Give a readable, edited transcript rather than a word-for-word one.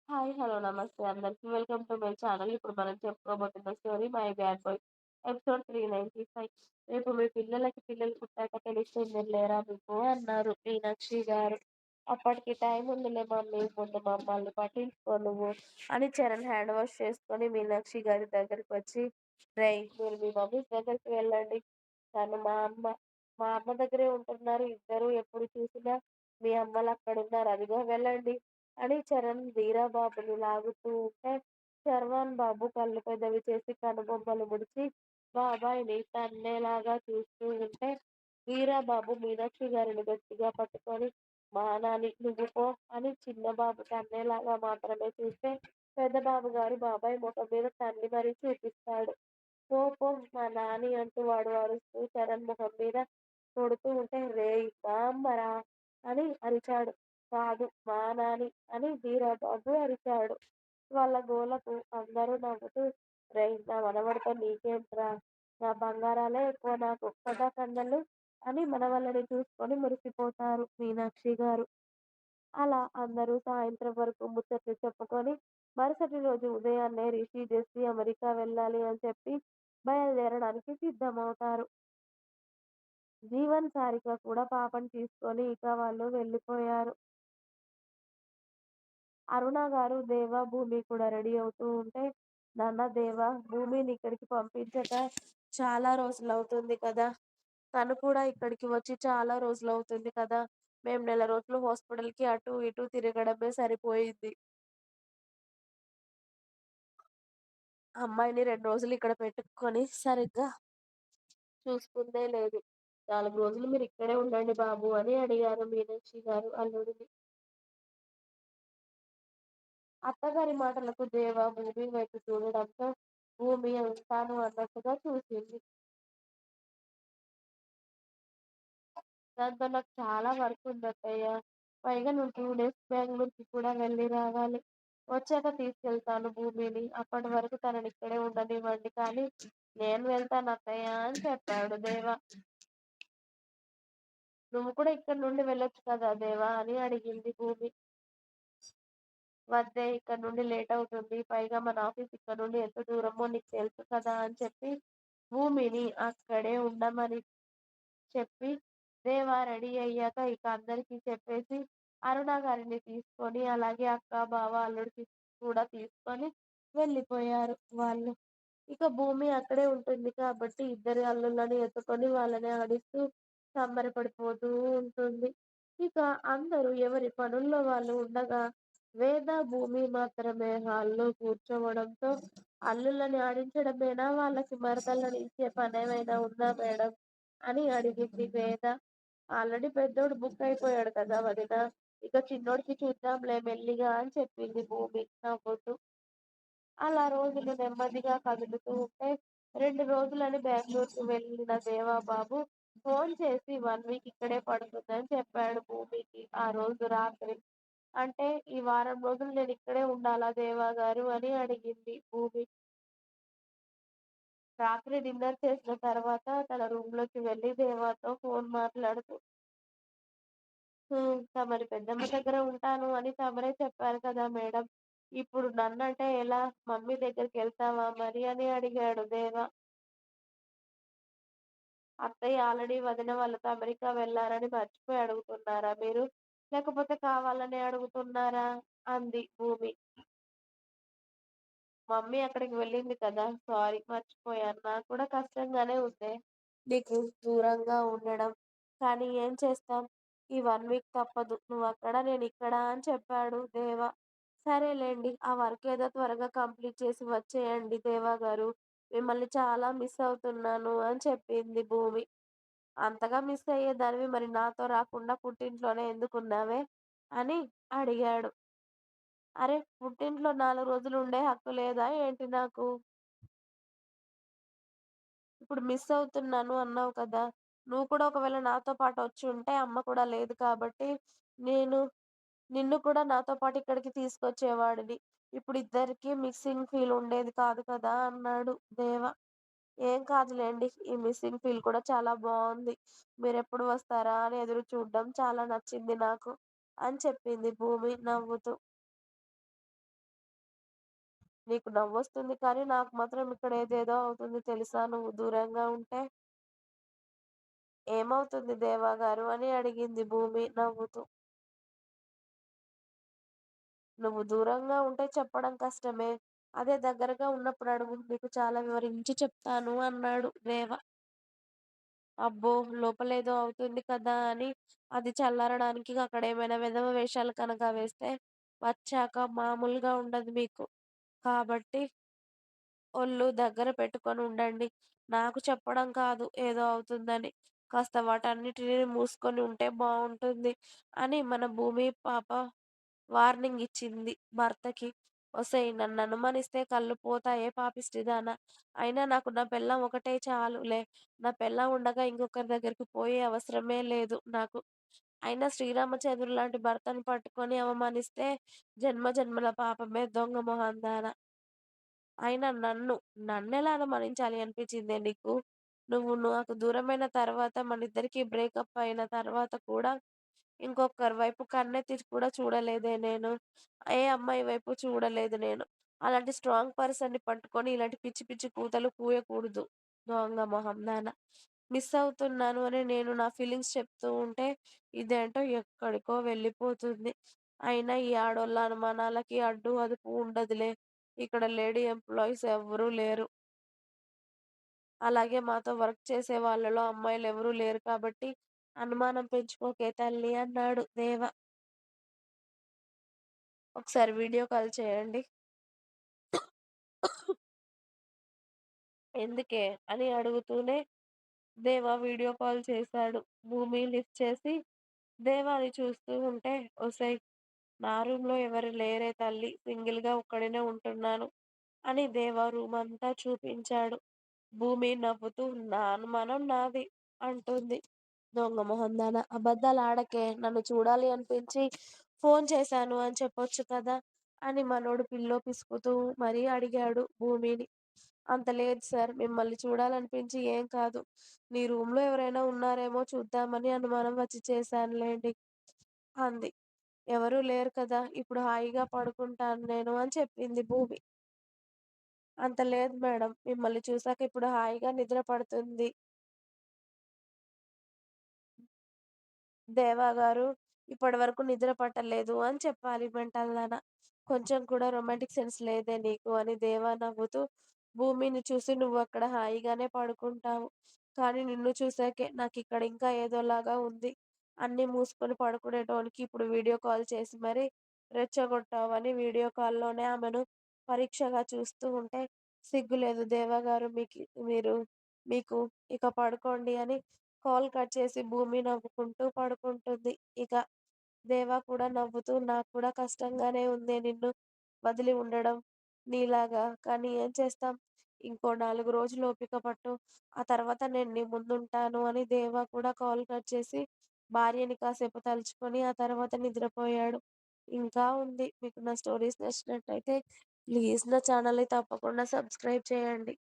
Hi. Hello. నమస్తే అందరికి. Welcome to my channel. ఇప్పుడు మనం చెప్పుకోబోతున్న story 'my bad boy' episode 395. రేపు మీ పిల్లలు పుట్టాక తెలిసిందిలేరా మీకు అన్నారు మీనాక్షి గారు. అప్పటికి టైం ఉందిలే మమ్మీ, ముందు మమ్మల్ని పట్టించుకో నువ్వు అని చరణ్ హ్యాండ్ వాష్ చేసుకొని మీనాక్షి గారి దగ్గరికి వచ్చి, రేయ్ మీరు మీ మమ్మీ దగ్గరికి వెళ్ళండి. తను మా అమ్మ దగ్గరే ఉంటున్నారు ఇద్దరు. ఎప్పుడు చూసినా మీ అమ్మలు అక్కడున్నారు. అదిగో వెళ్ళండి అని చరణ్ వీరాబాబుని లాగుతూ ఉంటే, శర్వాన్ బాబు కళ్ళు పెద్దవి చేసి కనుబొమ్మలు ముడిచి బాబాయిని తన్నేలాగా చూస్తూ ఉంటే, వీరాబాబు మీనాక్షి గారిని గట్టిగా పట్టుకొని మా నాని నువ్వు పో అని చిన్నబాబు తన్నేలాగా మాత్రమే చూస్తే, పెద్దబాబు గారు బాబాయ్ ముఖం మీద తన్ని మరీ చూపిస్తాడు. పో పో మా నాని అంటూ వాడు అరుస్తూ చరణ్ మొహం మీద కొడుతూ ఉంటే, రేయ్ మా అమ్మరా అని అరిచాడు. కాదు మా నాని అని వీరబాబు అరిచాడు. వాళ్ళ గోలకు అందరూ నవ్వుతూ, రేయ్ నా మనవడితో నీకేంట్రా, నా బంగారాలే ఎక్కువ నాకు కదా కన్నలు అని మనవళ్ళని చూసుకొని మురిసిపోతారు మీనాక్షి గారు. అలా అందరూ సాయంత్రం వరకు ముచ్చట్లు చెప్పుకొని మరుసటి రోజు ఉదయాన్నే రిషి జెస్సీ అమెరికా వెళ్ళాలి అని చెప్పి బయలుదేరడానికి సిద్ధమవుతారు. జీవన్, సారిక కూడా పాపని తీసుకొని ఇక వాళ్ళు వెళ్ళిపోయారు. అరుణ గారు, దేవ, భూమి కూడా రెడీ అవుతూ ఉంటే, నాన్న దేవ, భూమిని ఇక్కడికి పంపించక చాలా రోజులవుతుంది కదా! తను కూడా ఇక్కడికి వచ్చి చాలా రోజులవుతుంది కదా! మేము నెల రోజులు హాస్పిటల్‌కి అటు ఇటు తిరగడమే సరిపోయింది. అమ్మాయిని 2 రోజులు ఇక్కడ పెట్టుకొని సరిగ్గా చూసుకుందే లేదు. 4 రోజులు మీరు ఇక్కడే ఉండండి బాబు అని అడిగారు మీనాక్షి గారు అల్లుడిని. అత్తగారి మాటలకు దేవ భూమి వైపు చూడడంతో భూమి ఉంటాను అన్నట్టుగా చూసింది. దాంతో నాకు చాలా వర్క్ ఉంది అత్తయ్య. పైగా నువ్వు 2 డేస్ బెంగుళూరుకి కూడా వెళ్ళి రావాలి. వచ్చాక తీసుకెళ్తాను భూమిని. అప్పటి వరకు తనని ఇక్కడే ఉండనివ్వండి కానీ నేను వెళ్తాను అత్తయ్య అని చెప్పాడు దేవ. నువ్వు కూడా ఇక్కడి నుండి వెళ్ళొచ్చు కదా దేవా అని అడిగింది భూమి. వద్దే ఇక్కడ నుండి లేట్ అవుతుంది. పైగా మన ఆఫీస్ ఇక్కడ నుండి ఎంత దూరమో నీకు తెలుసు కదా అని చెప్పి భూమిని అక్కడే ఉండమని చెప్పి దేవా రెడీ అయ్యాక ఇక అందరికీ చెప్పేసి అరుణ గారిని తీసుకొని అలాగే అక్క, బావ, అల్లుడికి కూడా తీసుకొని వెళ్ళిపోయారు వాళ్ళు. ఇక భూమి అక్కడే ఉంటుంది కాబట్టి ఇద్దరి అల్లుళ్ళని ఎత్తుకొని వాళ్ళని ఆడిస్తూ సంబరపడిపోతూ ఉంటుంది. ఇక అందరూ ఎవరి పనుల్లో వాళ్ళు ఉండగా వేద, భూమి మాత్రమే హాల్‌లో కూర్చోవడంతో అల్లుళ్ళని ఆడించడమేనా వాళ్ళకి మరదళ్ళని ఇచ్చే పనేమైనా ఉందా మేడం అని అడిగింది వేద. ఆల్రెడీ పెద్దోడు బుక్ అయిపోయాడు కదా వదిన. ఇక చిన్నోడికి చూద్దాంలే మెల్లిగా అని చెప్పింది భూమి నవ్వుతూ. అలా రోజులు నెమ్మదిగా కదులుతూ ఉంటే 2 రోజులని బెంగుళూరుకి వెళ్ళిన దేవబాబు ఫోన్ చేసి 1 వీక్ ఇక్కడే పడుతుందని చెప్పాడు భూమికి ఆ రోజు రాత్రి. అంటే ఈ వారం రోజులు నేను ఇక్కడే ఉండాలా దేవా గారు అని అడిగింది భూమి. రాత్రి డిన్నర్ చేసిన తర్వాత తన రూమ్‌లోకి వెళ్లి దేవాతో ఫోన్ మాట్లాడుతూ, తమరి పెద్దమ్మ దగ్గర ఉంటాను అని తమరే చెప్పారు కదా మేడం. ఇప్పుడు నన్నంటే ఎలా? మమ్మీ దగ్గరికెళ్తావా మరి అని అడిగాడు దేవ. అత్తయ్య ఆల్రెడీ వదిన వాళ్ళతో అమెరికా వెళ్లారని మర్చిపోయి అడుగుతున్నారా మీరు? లేకపోతే కావాలనే అడుగుతున్నారా? అంది భూమి. మమ్మీ అక్కడికి వెళ్ళింది కదా! సారీ మర్చిపోయాను. నాకు కూడా కష్టంగానే ఉందే నీకు దూరంగా ఉండడం. కానీ ఏం చేస్తాం? ఈ 1 వీక్ తప్పదు. నువ్వక్కడ నేనిక్కడ అని చెప్పాడు దేవ. సరేలెండి. ఆ వర్క్ ఏదో త్వరగా కంప్లీట్ చేసి వచ్చేయండి దేవ గారు. మిమ్మల్ని చాలా మిస్ అవుతున్నాను అని చెప్పింది భూమి. అంతగా మిస్ అయ్యేదానివి మరి నాతో రాకుండా పుట్టింట్లోనే ఎందుకున్నావే? అని అడిగాడు. అరె! పుట్టింట్లో 4 రోజులు ఉండే హక్కు లేదా ఏంటి నాకు? ఇప్పుడు మిస్ అవుతున్నాను అన్నావు కదా! నువ్వు కూడా ఒకవేళ నాతో పాటు వచ్చుంటే అమ్మ కూడా లేదు కాబట్టి నేను నిన్ను కూడా నాతో పాటు ఇక్కడికి తీసుకొచ్చేవాడిని. ఇప్పుడు ఇద్దరికీ మిస్సింగ్ ఫీల్ ఉండేది కాదు కదా! అన్నాడు దేవ. ఏం కాదులెండి. ఈ మిస్సింగ్ ఫీల్ కూడా చాలా బావుంది. మీరెప్పుడు వస్తారా అని ఎదురు చూడడం చాలా నచ్చింది నాకు అని చెప్పింది భూమి నవ్వుతూ. నీకు నవ్వొస్తుంది కానీ నాకు మాత్రం ఇక్కడ ఏదేదో అవుతుంది తెలుసా నువ్వు దూరంగా ఉంటే? ఏమవుతుంది దేవా గారు అని అడిగింది భూమి నవ్వుతూ. నువ్వు దూరంగా ఉంటే చెప్పడం కష్టమే. అదే దగ్గరగా ఉన్నప్పుడు అడుగు. నీకు చాలా వివరించి చెప్తాను అన్నాడు దేవ. అబ్బో! లోపలేదో అవుతుంది కదా! అని అది చల్లారడానికి అక్కడేమైనా వెధవ వేషాలు కనుక వేస్తే వచ్చాక మామూలుగా ఉండదు మీకు. కాబట్టి ఒళ్ళు దగ్గర పెట్టుకొనుండండి. నాకు చెప్పడం కాదు ఏదో అవుతుందని. కాస్త వాటన్నిటిని మూసుకొని ఉంటే బావుంటుంది అని మన భూమి పాప వార్నింగ్ ఇచ్చింది భర్తకి. ఒసేయ్! నన్ననుమానిస్తే కళ్ళు పోతాయే పాపిష్టిదానా! అయినా నాకు నా పెళ్ళాం ఒకటే చాలులే. నా పెళ్ళాం ఉండగా ఇంకొకరి దగ్గరికి పోయే అవసరమే లేదు నాకు. అయినా శ్రీరామచంద్రుల్లాంటి భర్తను పట్టుకొని అవమానిస్తే జన్మ జన్మల పాపమే దొంగ మొహందాన. అయినా నన్నెలా అనుమానించాలి అనిపించిందే నీకు? నువ్వు నాకు దూరమైన తర్వాత మనిద్దరికీ బ్రేకప్ అయిన తర్వాత కూడా ఇంకొకరి వైపు కన్నెత్తి కూడా చూడలేదే నేను. ఏ అమ్మాయి వైపు చూడలేదు నేను. అలాంటి స్ట్రాంగ్ పర్సన్‌ని పట్టుకొని ఇలాంటి పిచ్చి పిచ్చి కూతలు కూయకూడదు. దొంగ మొహం దాన. మిస్ అవుతున్నాను అని నేను నా ఫీలింగ్స్ చెప్తూ ఉంటే ఇదేంటో ఎక్కడికో వెళ్ళిపోతుంది. అయినా ఈ ఆడోళ్ళ అనుమానాలకి అడ్డు అదుపు ఉండదులే. ఇక్కడ లేడీ ఎంప్లాయీస్ ఎవ్వరూ లేరు. అలాగే మాతో వర్క్ చేసే వాళ్ళలో అమ్మాయిలెవరూ లేరు కాబట్టి అనుమానం పెంచుకోకే తల్లి అన్నాడు దేవ. ఒకసారి వీడియో కాల్ చేయండి. ఎందుకే? అని అడుగుతూనే దేవ వీడియో కాల్ చేశాడు. భూమి లిఫ్ట్ చేసి దేవాని చూస్తూ ఉంటే, "ఒసేయ్! నా రూమ్‌లో ఎవరు లేరే తల్లి. సింగిల్‌గా ఒక్కడినే ఉంటున్నాను" అని దేవ రూమంతా చూపించాడు. భూమి నవ్వుతూ "నా అనుమానం నాది" అంటుంది. దొంగ మొహందాన అబద్ధాలాడకే. నన్ను చూడాలి అనిపించి ఫోను చేశాను అని చెప్పొచ్చు కదా! అని మనోడు పిల్లో పిసుకుతూ మరీ అడిగాడు భూమిని. అంత లేదు సార్. మిమ్మల్ని చూడాలనిపించి ఏం కాదు. నీ రూమ్‌లో ఎవరైనా ఉన్నారేమో చూద్దామని అనుమానం వచ్చి చేశానులెండి అంది. ఎవరూ లేరు కదా! ఇప్పుడు హాయిగా పడుకుంటాను నేను అని చెప్పింది భూమి. అంత లేదు మేడం. మిమ్మల్ని చూసాక ఇప్పుడు హాయిగా నిద్ర పడుతుంది. దేవా గారు ఇప్పటివరకు నిద్ర పట్టలేదు అని చెప్పాలి మెంటల్ దాన. కొంచెం కూడా రొమాంటిక్ సెన్స్ లేదే నీకు అని దేవా నవ్వుతూ భూమిని చూసి నువ్వక్కడ హాయిగానే పడుకుంటావు. కానీ నిన్ను చూసాకే నాకిక్కడ ఇంకా ఏదోలాగా ఉంది. అన్నీ మూసుకొని పడుకునేటోనికి ఇప్పుడు వీడియో కాల్ చేసి మరి రెచ్చగొట్టావని వీడియో కాల్‌లోనే ఆమెను పరీక్షగా చూస్తూ ఉంటే సిగ్గులేదు దేవా గారు మీరు మీకు ఇక పడుకోండి అని కాల్ కట్ చేసి భూమి నవ్వుకుంటూ పడుకుంటుంది. ఇక దేవ కూడా నవ్వుతూ నాకు కూడా కష్టంగానే ఉందే నిన్ను వదిలి ఉండడం నీలాగా. కానీ ఏం చేస్తాం? ఇంకో 4 రోజులు ఓపిక పట్టు. ఆ తర్వాత నేను నీ ముందుంటాను అని దేవ కూడా కాల్ కట్ చేసి భార్యని కాసేపు తలుచుకొని ఆ తర్వాత నిద్రపోయాడు. ఇంకా ఉంది. మీకు నా స్టోరీస్ నచ్చినట్టయితే ప్లీజ్ నా ఛానల్‌ని తప్పకుండా సబ్స్క్రైబ్ చేయండి.